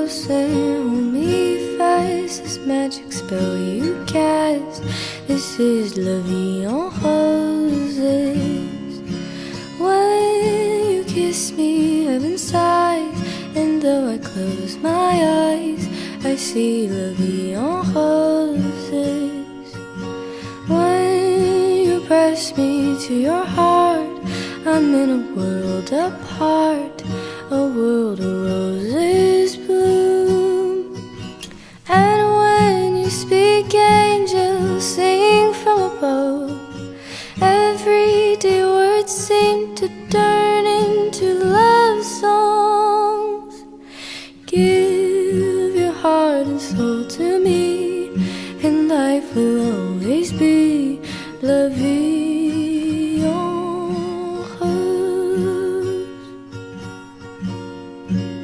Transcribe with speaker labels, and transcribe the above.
Speaker 1: close and hold me fast. This magic spell you cast, this is La Vie en Roses. When you kiss me, heaven sighs, and though I close my eyes, I see La Vie en Roses. When you press me to your heart, I'm in a world apart, a world of roses bloom. And when you speak, angels sing from above. Everyday words seem to turn into love songs. Give your heart and soul to me,